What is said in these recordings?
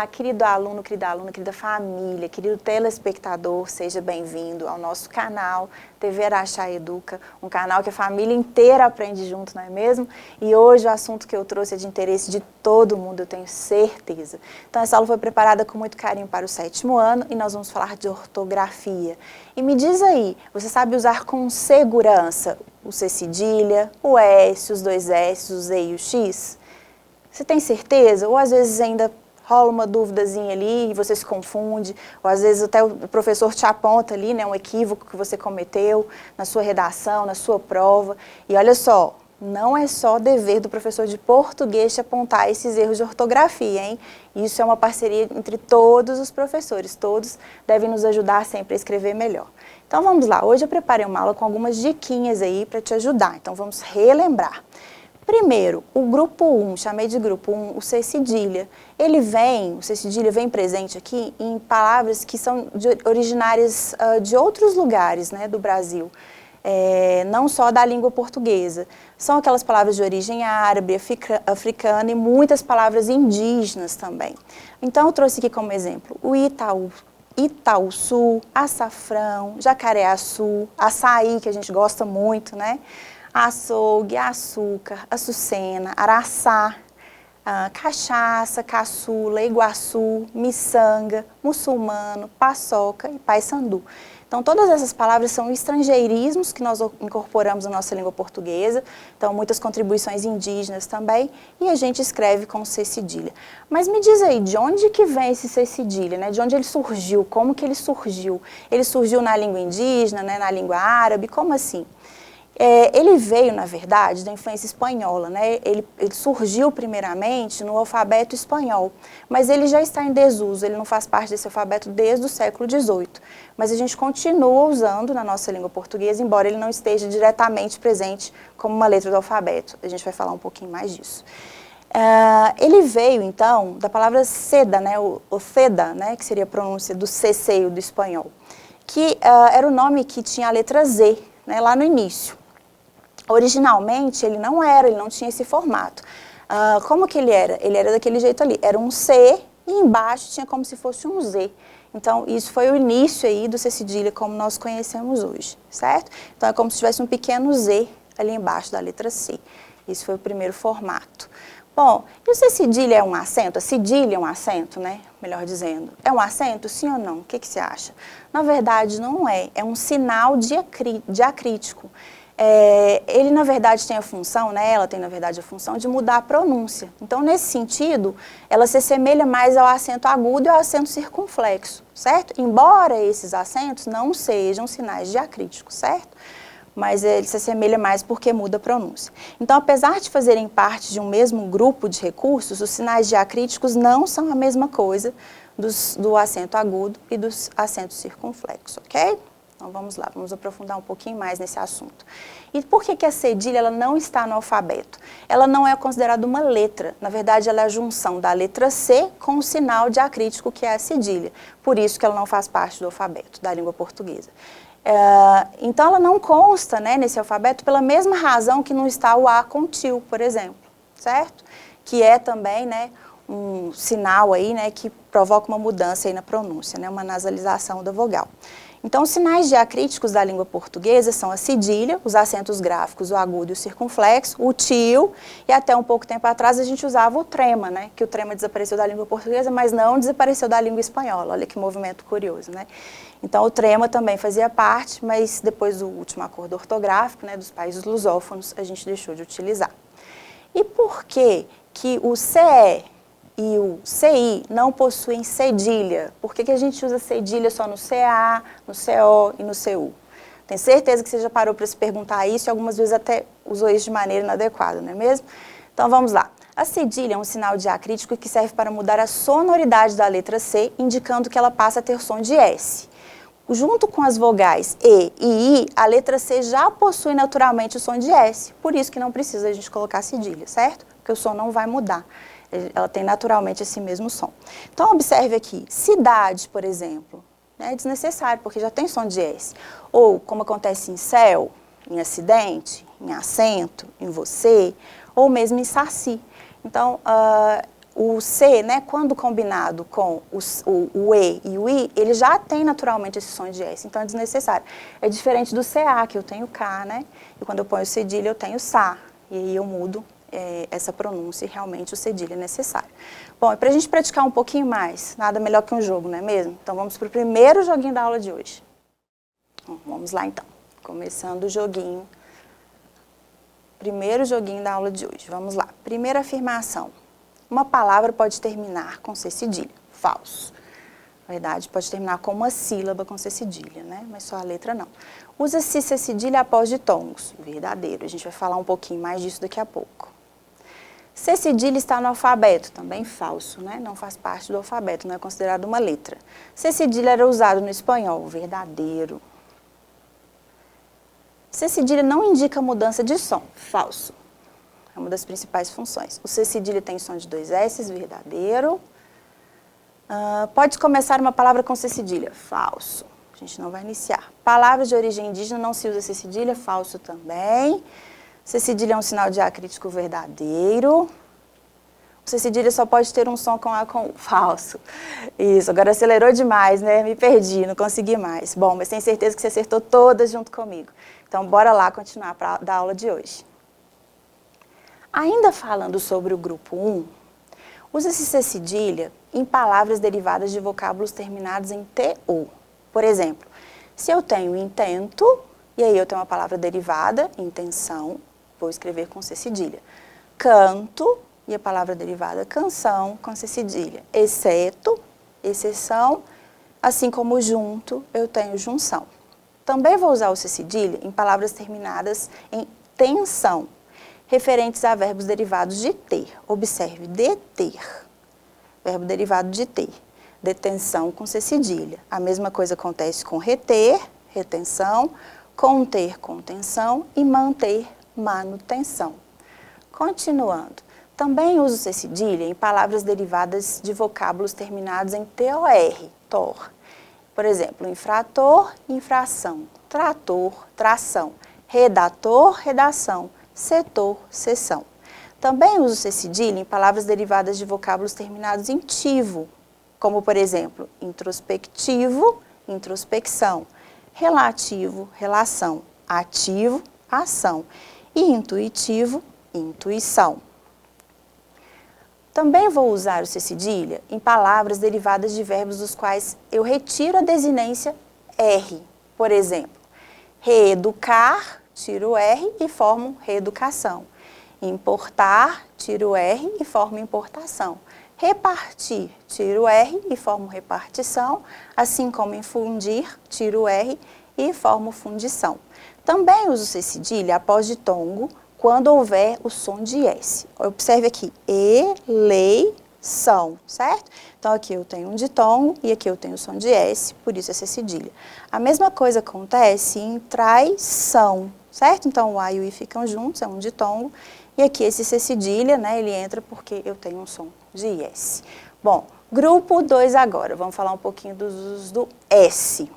Olá, querido aluno, querida aluna, querida família, querido telespectador, seja bem-vindo ao nosso canal TV Araxá Educa, um canal que a família inteira aprende junto, não é mesmo? E hoje o assunto que eu trouxe é de interesse de todo mundo, eu tenho certeza. Então essa aula foi preparada com muito carinho para o 7º ano e nós vamos falar de ortografia. E me diz aí, você sabe usar com segurança o C cedilha, o S, os dois S, o Z e o X? Você tem certeza? Ou às vezes ainda rola uma duvidazinha ali e você se confunde, ou às vezes até o professor te aponta ali, né, um equívoco que você cometeu na sua redação, na sua prova. E olha só, não é só dever do professor de português te apontar esses erros de ortografia, hein? Isso é uma parceria entre todos os professores, todos devem nos ajudar sempre a escrever melhor. Então vamos lá, hoje eu preparei uma aula com algumas diquinhas aí para te ajudar, então vamos relembrar. Primeiro, o grupo 1, chamei de grupo 1, o C cedilha. O C cedilha vem presente aqui em palavras que são originárias de outros lugares, né, do Brasil, não só da língua portuguesa. São aquelas palavras de origem árabe, africana e muitas palavras indígenas também. Então eu trouxe aqui como exemplo o Itaúçu, açafrão, jacareaçu, açaí, que a gente gosta muito, né? Açougue, açúcar, açucena, araçá, cachaça, caçula, iguaçu, miçanga, muçulmano, paçoca e paiçandu. Então, todas essas palavras são estrangeirismos que nós incorporamos na nossa língua portuguesa, então muitas contribuições indígenas também, e a gente escreve com C cedilha. Mas me diz aí, de onde que vem esse C cedilha, né? De onde ele surgiu? Como que ele surgiu? Ele surgiu na língua indígena, né? Na língua árabe? Como assim? Ele veio, na verdade, da influência espanhola, né? Ele surgiu primeiramente no alfabeto espanhol, mas ele já está em desuso, ele não faz parte desse alfabeto desde o século XVIII. Mas a gente continua usando na nossa língua portuguesa, embora ele não esteja diretamente presente como uma letra do alfabeto. A gente vai falar um pouquinho mais disso. Ele veio, então, da palavra seda, né? O ceda, né? Que seria a pronúncia do ceceio do espanhol, que era o nome que tinha a letra Z, né? Lá no início. Originalmente, ele não tinha esse formato. Como que ele era? Ele era daquele jeito ali, era um C e embaixo tinha como se fosse um Z. Então, isso foi o início aí do C cedilha como nós conhecemos hoje, certo? Então, é como se tivesse um pequeno Z ali embaixo da letra C. Esse foi o primeiro formato. Bom, e o C cedilha é um acento? A cedilha é um acento, né? Melhor dizendo. É um acento, sim ou não? O que você acha? Na verdade, não é. É um sinal diacrítico. Ele, na verdade, tem a função, né? Ela tem, na verdade, a função de mudar a pronúncia. Então, nesse sentido, ela se assemelha mais ao acento agudo e ao acento circunflexo, certo? Embora esses acentos não sejam sinais diacríticos, certo? Mas ele se assemelha mais porque muda a pronúncia. Então, apesar de fazerem parte de um mesmo grupo de recursos, os sinais diacríticos não são a mesma coisa do acento agudo e dos acentos circunflexos, ok? Então, vamos lá, vamos aprofundar um pouquinho mais nesse assunto. E por que a cedilha ela não está no alfabeto? Ela não é considerada uma letra. Na verdade, ela é a junção da letra C com o sinal diacrítico, que é a cedilha. Por isso que ela não faz parte do alfabeto da língua portuguesa. Então, ela não consta, né, nesse alfabeto pela mesma razão que não está o A com tio, por exemplo, certo? Que é também, né, um sinal aí, né, que provoca uma mudança aí na pronúncia, né, uma nasalização da vogal. Então, os sinais diacríticos da língua portuguesa são a cedilha, os acentos gráficos, o agudo e o circunflexo, o tio, e até um pouco tempo atrás a gente usava o trema, né? Que o trema desapareceu da língua portuguesa, mas não desapareceu da língua espanhola. Olha que movimento curioso, né? Então, o trema também fazia parte, mas depois do último acordo ortográfico, né, dos países lusófonos, a gente deixou de utilizar. E por que o CE e o CI não possuem cedilha? Por que a gente usa cedilha só no CA, no CO e no CU? Tenho certeza que você já parou para se perguntar isso e algumas vezes até usou isso de maneira inadequada, não é mesmo? Então vamos lá. A cedilha é um sinal diacrítico que serve para mudar a sonoridade da letra C, indicando que ela passa a ter som de S. Junto com as vogais E e I, a letra C já possui naturalmente o som de S, por isso que não precisa a gente colocar cedilha, certo? Porque o som não vai mudar. Ela tem naturalmente esse mesmo som. Então, observe aqui, cidade, por exemplo, é desnecessário, porque já tem som de S. Ou, como acontece em céu, em acidente, em acento, em você, ou mesmo em saci. Então, O C, né, quando combinado com o E e o I, ele já tem naturalmente esse som de S, então é desnecessário. É diferente do CA, que eu tenho K, né, e quando eu ponho o cedilha eu tenho SA, e aí eu mudo essa pronúncia e realmente o cedilha é necessário. Bom, e para a gente praticar um pouquinho mais, nada melhor que um jogo, não é mesmo? Então vamos para o primeiro joguinho da aula de hoje. Bom, vamos lá então, começando o joguinho. Primeiro joguinho da aula de hoje, vamos lá. Primeira afirmação. Uma palavra pode terminar com C cedilha, falso. Na verdade, pode terminar com uma sílaba com C cedilha, né? Mas só a letra não. Usa-se C cedilha após ditongos, verdadeiro. A gente vai falar um pouquinho mais disso daqui a pouco. C cedilha está no alfabeto, também falso, né? Não faz parte do alfabeto, não é considerado uma letra. C cedilha era usado no espanhol, verdadeiro. C cedilha não indica mudança de som, falso. É uma das principais funções. O C cedilha tem som de 2 S's, verdadeiro. Pode começar uma palavra com C cedilha, falso. A gente não vai iniciar. Palavras de origem indígena não se usa C cedilha, falso também. C cedilha é um sinal diacrítico verdadeiro. O C cedilha só pode ter um som com A com U, falso. Isso, agora acelerou demais, né? Me perdi, não consegui mais. Bom, mas tenho certeza que você acertou todas junto comigo. Então, bora lá continuar da aula de hoje. Ainda falando sobre o grupo 1, usa-se C cedilha em palavras derivadas de vocábulos terminados em TU. Por exemplo, se eu tenho intento, e aí eu tenho uma palavra derivada, intenção, vou escrever com C cedilha. Canto, e a palavra derivada canção, com C cedilha. Exceto, exceção, assim como junto, eu tenho junção. Também vou usar o C cedilha em palavras terminadas em tensão, referentes a verbos derivados de ter. Observe, deter, verbo derivado de ter. Detenção com C cedilha. A mesma coisa acontece com reter, retenção, conter, contenção e manter, manutenção. Continuando. Também uso C cedilha em palavras derivadas de vocábulos terminados em TOR, TOR. Por exemplo, infrator, infração, trator, tração, redator, redação, setor, seção. Também uso C cedilha em palavras derivadas de vocábulos terminados em tivo, como, por exemplo, introspectivo, introspecção, relativo, relação, ativo, ação e intuitivo, intuição. Também vou usar o C cedilha em palavras derivadas de verbos dos quais eu retiro a desinência R. Por exemplo, reeducar, tiro o R e formo reeducação. Importar, tiro o R e formo importação. Repartir, tiro o R e formo repartição, assim como infundir, tiro o R e formo fundição. Também uso C cedilha após ditongo, quando houver o som de S. Observe aqui, eleição, certo? Então, aqui eu tenho um ditongo e aqui eu tenho o som de S, por isso é C cedilha. A mesma coisa acontece em traição, certo? Então, o A e o I ficam juntos, é um ditongo. E aqui esse C cedilha, né, ele entra porque eu tenho um som de S. Bom, grupo 2 agora, vamos falar um pouquinho dos usos do S.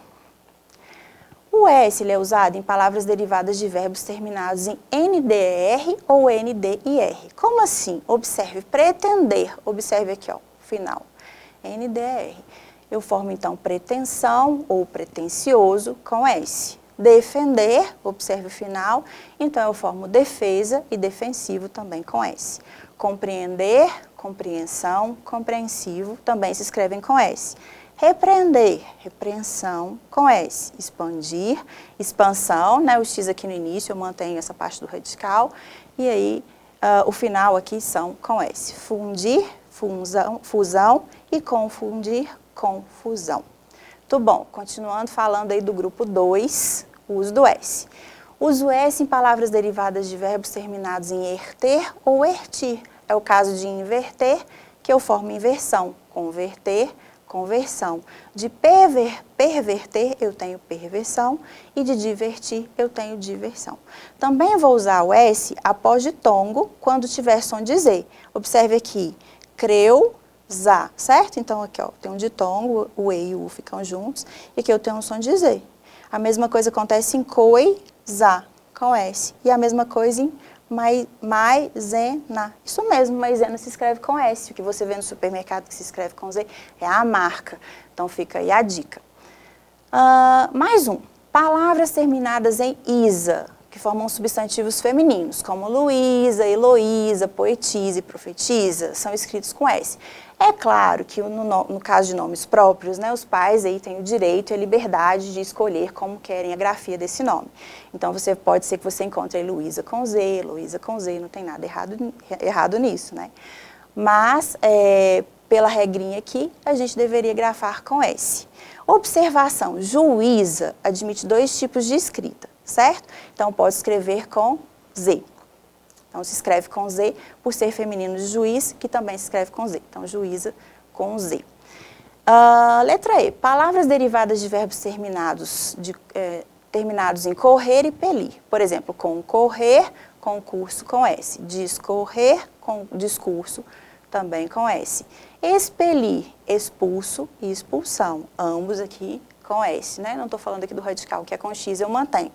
O S ele é usado em palavras derivadas de verbos terminados em NDR ou NDIR. Como assim? Observe, pretender. Observe aqui, ó, final. NDR. Eu formo, então, pretensão ou pretensioso com S. Defender, observe o final. Então, eu formo defesa e defensivo também com S. Compreender, compreensão, compreensivo também se escrevem com S. Repreender, repreensão com S. Expandir, expansão, né? O X aqui no início, eu mantenho essa parte do radical. E aí, o final aqui são com S. Fundir, fusão e confundir, confusão. Muito bom, continuando falando aí do grupo 2, o uso do S. Uso S em palavras derivadas de verbos terminados em erter ou ertir. É o caso de inverter, que eu formo inversão. Converter, conversão. De perverter, eu tenho perversão. E de divertir, eu tenho diversão. Também vou usar o S após ditongo, quando tiver som de Z. Observe aqui, creu, za, certo? Então, aqui, ó, tem um ditongo, o E e o U ficam juntos. E aqui eu tenho um som de Z. A mesma coisa acontece em coi, za, com S. E a mesma coisa em maisena. Isso mesmo, maisena se escreve com S. O que você vê no supermercado que se escreve com Z é a marca. Então fica aí a dica. Mais um. Palavras terminadas em isa, que formam substantivos femininos, como Luísa, Heloísa, poetisa e profetisa, são escritos com S. É claro que no caso de nomes próprios, né, os pais aí têm o direito e a liberdade de escolher como querem a grafia desse nome. Então, pode ser que você encontre Luísa com Z, Heloísa com Z, não tem nada errado nisso, né? Mas, pela regrinha aqui, a gente deveria grafar com S. Observação, juíza admite 2 tipos de escrita, certo? Então, pode escrever com Z. Então, se escreve com Z por ser feminino de juiz, que também se escreve com Z. Então, juíza com Z. Letra E. Palavras derivadas de verbos terminados em correr e pelir. Por exemplo, concorrer, concurso com S. Discorrer, com discurso, também com S. Expelir, expulso e expulsão. Ambos aqui com S, né? Não estou falando aqui do radical, que é com X, eu mantenho.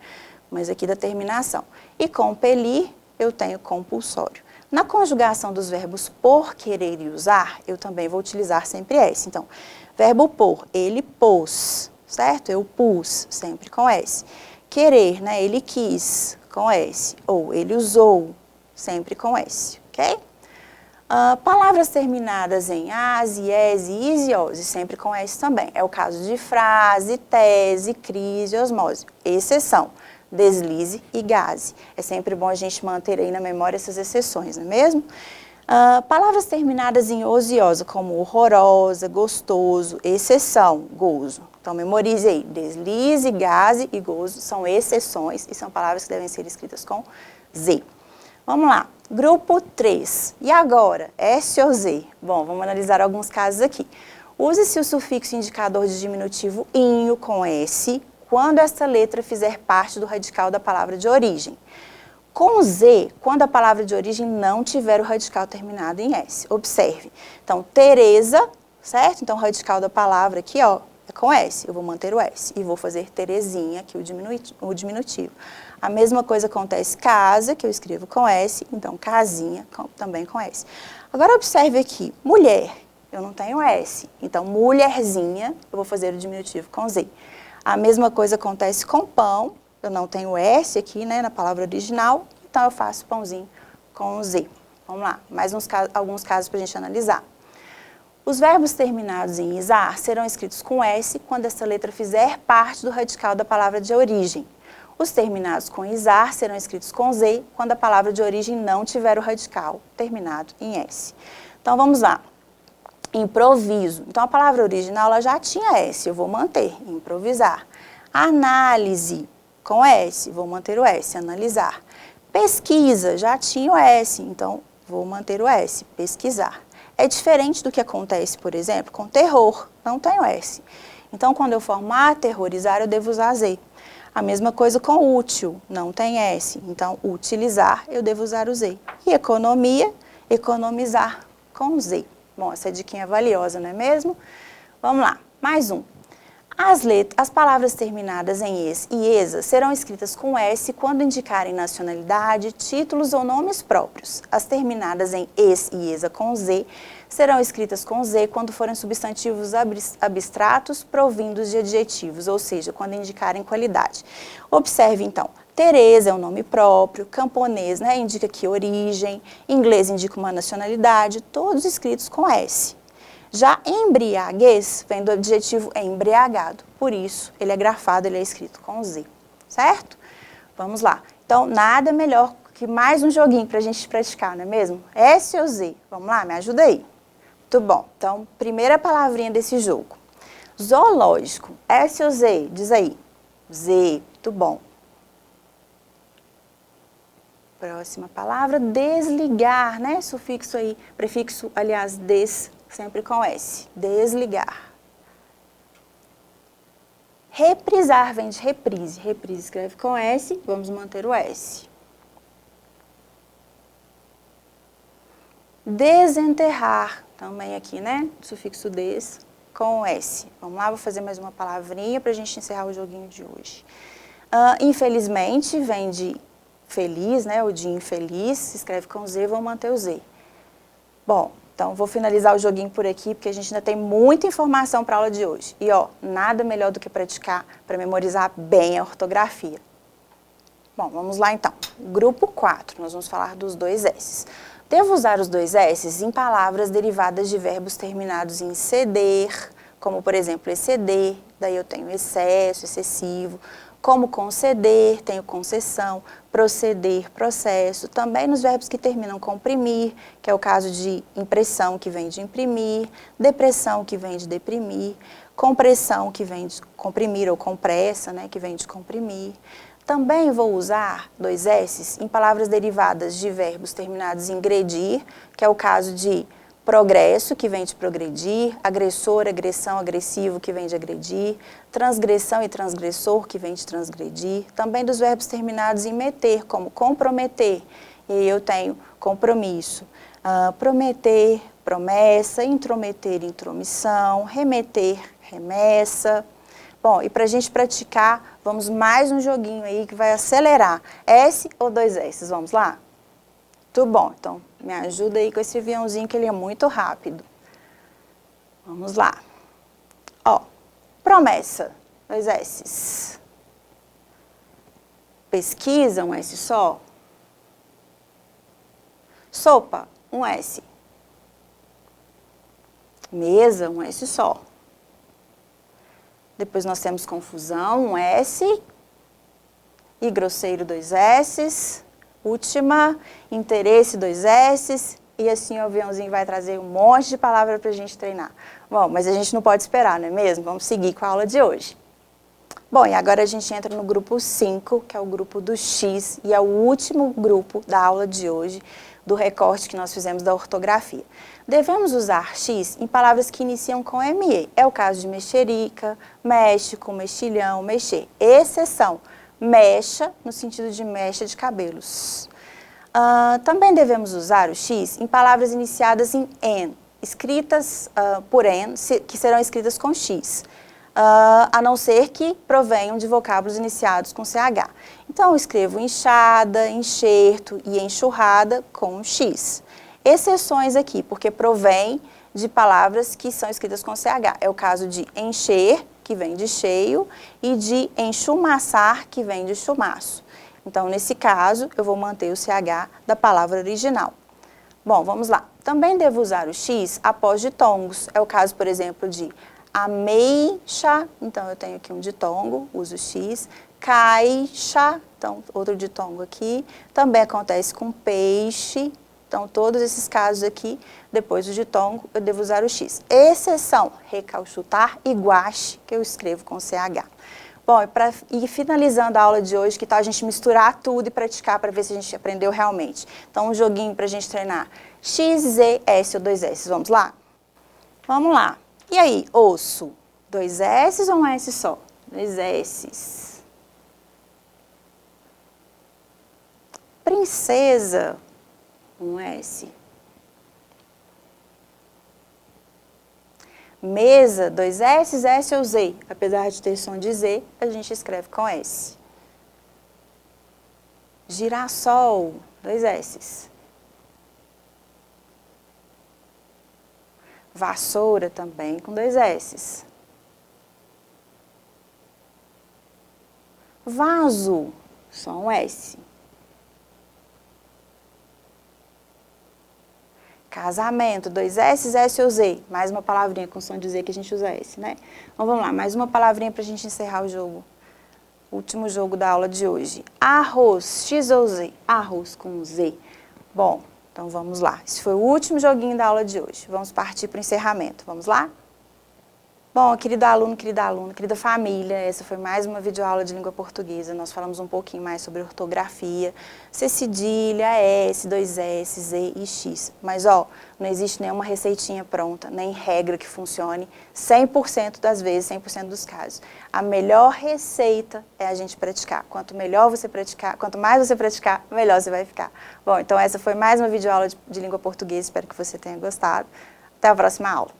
Mas aqui da terminação. E compelir, eu tenho compulsório. Na conjugação dos verbos por, querer e usar, eu também vou utilizar sempre S. Então, verbo por, ele pôs, certo? Eu pus, sempre com S. Querer, né? Ele quis, com S. Ou ele usou, sempre com S, ok? Palavras terminadas em ase, ese, ise, ose, sempre com S também. É o caso de frase, tese, crise, osmose. Exceção. Deslize e gaze. É sempre bom a gente manter aí na memória essas exceções, não é mesmo? Palavras terminadas em oso e osa, como horrorosa, gostoso, exceção, gozo. Então, memorize aí, deslize, gaze e gozo são exceções e são palavras que devem ser escritas com Z. Vamos lá, grupo 3. E agora, S ou Z? Bom, vamos analisar alguns casos aqui. Use-se o sufixo indicador de diminutivo inho com S, quando esta letra fizer parte do radical da palavra de origem. Com Z, quando a palavra de origem não tiver o radical terminado em S. Observe. Então, Tereza, certo? Então, o radical da palavra aqui, ó, é com S. Eu vou manter o S. E vou fazer Terezinha, aqui o diminutivo. A mesma coisa acontece casa, que eu escrevo com S. Então, casinha, também com S. Agora, observe aqui. Mulher, eu não tenho S. Então, mulherzinha, eu vou fazer o diminutivo com Z. A mesma coisa acontece com pão, eu não tenho S aqui, né, na palavra original, então eu faço pãozinho com Z. Vamos lá, mais alguns casos para a gente analisar. Os verbos terminados em isar serão escritos com S quando essa letra fizer parte do radical da palavra de origem. Os terminados com isar serão escritos com Z quando a palavra de origem não tiver o radical terminado em S. Então vamos lá. Improviso. Então, a palavra original ela já tinha S, eu vou manter, improvisar. Análise, com S, vou manter o S, analisar. Pesquisa, já tinha o S, então vou manter o S, pesquisar. É diferente do que acontece, por exemplo, com terror, não tenho S. Então, quando eu formar aterrorizar, eu devo usar Z. A mesma coisa com útil, não tem S, então utilizar, eu devo usar o Z. E economia, economizar, com Z. Bom, essa diquinha é valiosa, não é mesmo? Vamos lá, mais um. As palavras terminadas em es e esa serão escritas com S quando indicarem nacionalidade, títulos ou nomes próprios. As terminadas em es e esa com Z serão escritas com Z quando forem substantivos abstratos provindos de adjetivos, ou seja, quando indicarem qualidade. Observe, então, Tereza é um nome próprio, camponês, né, indica aqui origem, inglês indica uma nacionalidade, todos escritos com S. Já embriaguez vem do adjetivo embriagado, por isso ele é grafado, ele é escrito com Z, certo? Vamos lá. Então, nada melhor que mais um joguinho para a gente praticar, não é mesmo? S ou Z? Vamos lá, me ajuda aí. Muito bom. Então, primeira palavrinha desse jogo. Zoológico, S ou Z? Diz aí. Z, muito bom. Próxima palavra, desligar, né? Sufixo aí, prefixo, aliás, des, sempre com S. Desligar. Reprisar vem de reprise. Reprise escreve com S, vamos manter o S. Desenterrar, também aqui, né? Sufixo des com S. Vamos lá, vou fazer mais uma palavrinha para a gente encerrar o joguinho de hoje. Infelizmente, vem de feliz, né? O dia infeliz, se escreve com Z, vou manter o Z. Bom, então vou finalizar o joguinho por aqui, porque a gente ainda tem muita informação para a aula de hoje. E ó, nada melhor do que praticar para memorizar bem a ortografia. Bom, vamos lá então. Grupo 4, nós vamos falar dos dois S's. Devo usar os dois S's em palavras derivadas de verbos terminados em ceder, como por exemplo exceder, daí eu tenho excesso, excessivo. Como conceder, tenho concessão, proceder, processo. Também nos verbos que terminam com imprimir, que é o caso de impressão, que vem de imprimir, depressão, que vem de deprimir, compressão, que vem de comprimir, ou compressa, né, que vem de comprimir. Também vou usar dois S's em palavras derivadas de verbos terminados em gredir, que é o caso de progresso, que vem de progredir, agressor, agressão, agressivo, que vem de agredir, transgressão e transgressor, que vem de transgredir. Também dos verbos terminados em meter, como comprometer, e aí eu tenho compromisso, prometer, promessa, intrometer, intromissão, remeter, remessa. Bom, e para a gente praticar, vamos mais um joguinho aí que vai acelerar. S ou dois S? Vamos lá? Tudo bom, então me ajuda aí com esse aviãozinho que ele é muito rápido. Vamos lá. Ó, promessa, dois S's. Pesquisa, um S só. Sopa, um S. Mesa, um S só. Depois nós temos confusão, um S. E grosseiro, dois S's. Última, interesse, dois S's, e assim o aviãozinho vai trazer um monte de palavras para a gente treinar. Bom, mas a gente não pode esperar, não é mesmo? Vamos seguir com a aula de hoje. Bom, e agora a gente entra no grupo 5, que é o grupo do X, e é o último grupo da aula de hoje, do recorte que nós fizemos da ortografia. Devemos usar X em palavras que iniciam com ME. É o caso de mexerica, México, mexilhão, mexer. Exceção. Mecha, no sentido de mecha de cabelos. Também devemos usar o X em palavras iniciadas em N, escritas por N, que serão escritas com X, a não ser que provenham de vocábulos iniciados com CH. Então, eu escrevo enxada, enxerto e enxurrada com X. Exceções aqui, porque provém de palavras que são escritas com CH. É o caso de encher, que vem de cheio, e de enchumaçar, que vem de chumaço. Então, nesse caso, eu vou manter o CH da palavra original. Bom, vamos lá. Também devo usar o X após ditongos. É o caso, por exemplo, de ameixa, então eu tenho aqui um ditongo, uso o X. Caixa, então outro ditongo aqui. Também acontece com peixe. Então, todos esses casos aqui, depois do ditongo, eu devo usar o X. Exceção, recalchutar e guache, que eu escrevo com CH. Bom, e para ir finalizando a aula de hoje, que tal a gente misturar tudo e praticar para ver se a gente aprendeu realmente. Então, um joguinho para a gente treinar. X, Z, S ou dois S. Vamos lá? Vamos lá. E aí, osso? Dois S ou um S só? Dois S. Princesa. Um S. Mesa, dois S, S ou Z. Apesar de ter som de Z, a gente escreve com S. Girassol, dois S. Vassoura também com dois S. Vaso, só um S. Casamento, dois S, S ou Z. Mais uma palavrinha com som de Z que a gente usa S, né? Então, vamos lá, mais uma palavrinha para a gente encerrar o jogo. Último jogo da aula de hoje. Arroz, X ou Z? Arroz com Z. Bom, então vamos lá. Esse foi o último joguinho da aula de hoje. Vamos partir para o encerramento. Vamos lá? Bom, querido aluno, querida família, essa foi mais uma videoaula de língua portuguesa. Nós falamos um pouquinho mais sobre ortografia, C cedilha, S, dois S, Z e X. Mas, ó, não existe nenhuma receitinha pronta, nem regra que funcione 100% das vezes, 100% dos casos. A melhor receita é a gente praticar. Quanto melhor você praticar, quanto mais você praticar, melhor você vai ficar. Bom, então essa foi mais uma videoaula de língua portuguesa. Espero que você tenha gostado. Até a próxima aula.